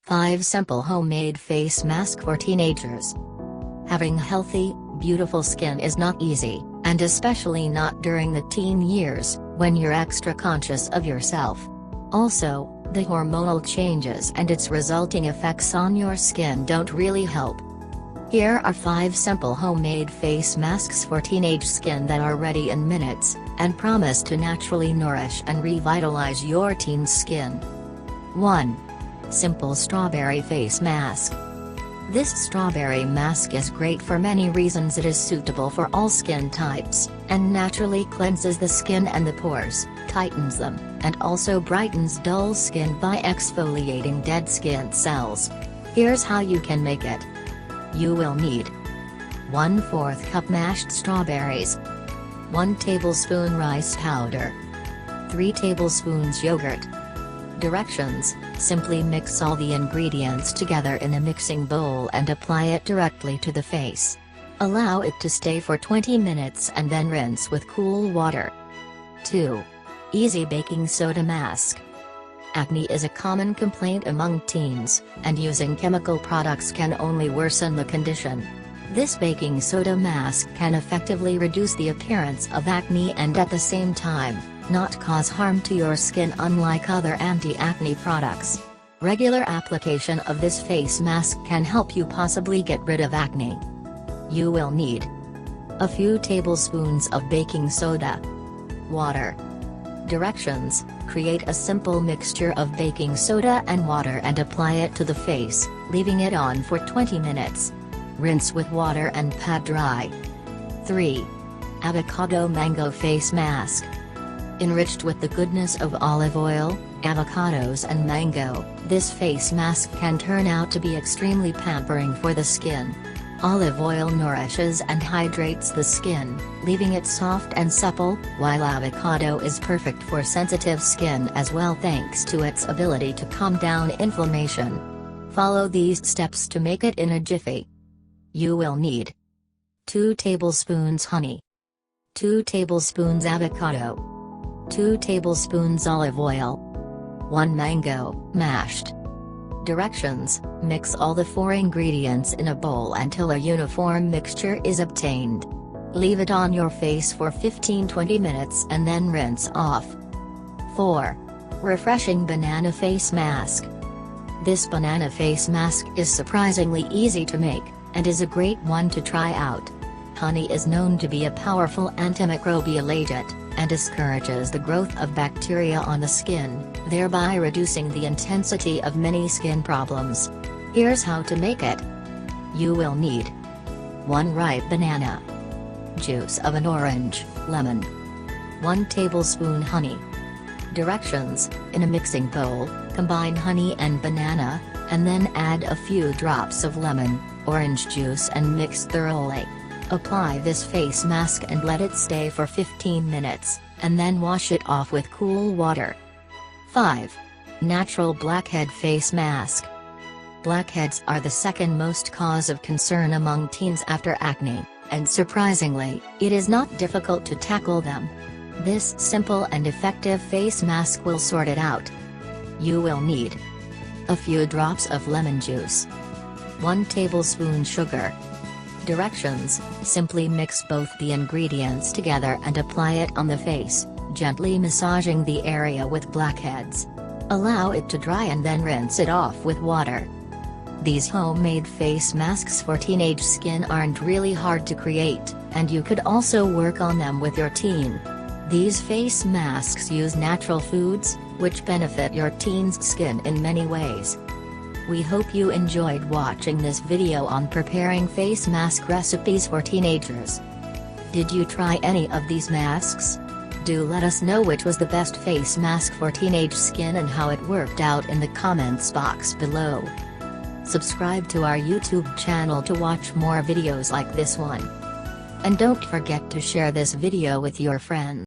5 Simple Homemade Face Mask for Teenagers. Having healthy, beautiful skin is not easy, and especially not during the teen years, when you're extra conscious of yourself. Also, the hormonal changes and its resulting effects on your skin don't really help. Here are 5 simple homemade face masks for teenage skin that are ready in minutes, and promise to naturally nourish and revitalize your teen's skin. 1. Simple Strawberry Face Mask. This strawberry mask is great for many reasons. It is suitable for all skin types, and naturally cleanses the skin and the pores, tightens them, and also brightens dull skin by exfoliating dead skin cells. Here's how you can make it. You will need 1/4 cup mashed strawberries, 1 tablespoon rice powder, 3 tablespoons yogurt. Directions: simply mix all the ingredients together in a mixing bowl and apply it directly to the face. Allow it to stay for 20 minutes and then rinse with cool water. 2. Easy Baking Soda Mask. Acne is a common complaint among teens, and using chemical products can only worsen the condition. This baking soda mask can effectively reduce the appearance of acne and at the same time, not cause harm to your skin unlike other anti-acne products. Regular application of this face mask can help you possibly get rid of acne. You will need a few tablespoons of baking soda, water. Directions: create a simple mixture of baking soda and water and apply it to the face, leaving it on for 20 minutes. Rinse with water and pat dry. 3. Avocado Mango Face Mask. Enriched with the goodness of olive oil, avocados and mango, this face mask can turn out to be extremely pampering for the skin. Olive oil nourishes and hydrates the skin, leaving it soft and supple, while avocado is perfect for sensitive skin as well thanks to its ability to calm down inflammation. Follow these steps to make it in a jiffy. You will need 2 tablespoons honey, 2 tablespoons avocado, 2 tablespoons olive oil, 1 mango, mashed. Directions: mix all the 4 ingredients in a bowl until a uniform mixture is obtained. Leave it on your face for 15-20 minutes and then rinse off. 4. Refreshing Banana Face Mask. This banana face mask is surprisingly easy to make, and is a great one to try out. Honey is known to be a powerful antimicrobial agent, and discourages the growth of bacteria on the skin, thereby reducing the intensity of many skin problems. Here's how to make it. You will need 1 ripe banana, juice of an orange, lemon, 1 tablespoon honey. Directions: in a mixing bowl, combine honey and banana, and then add a few drops of lemon, orange juice and mix thoroughly. Apply this face mask and let it stay for 15 minutes, and then wash it off with cool water. 5. Natural Blackhead Face Mask. Blackheads are the second most cause of concern among teens after acne, and surprisingly, it is not difficult to tackle them. This simple and effective face mask will sort it out. You will need a few drops of lemon juice, 1 tablespoon sugar. Directions: simply mix both the ingredients together and apply it on the face, gently massaging the area with blackheads. Allow it to dry and then rinse it off with water. These homemade face masks for teenage skin aren't really hard to create, and you could also work on them with your teen. These face masks use natural foods, which benefit your teen's skin in many ways. We hope you enjoyed watching this video on preparing face mask recipes for teenagers. Did you try any of these masks? Do let us know which was the best face mask for teenage skin and how it worked out in the comments box below. Subscribe to our YouTube channel to watch more videos like this one. And don't forget to share this video with your friends.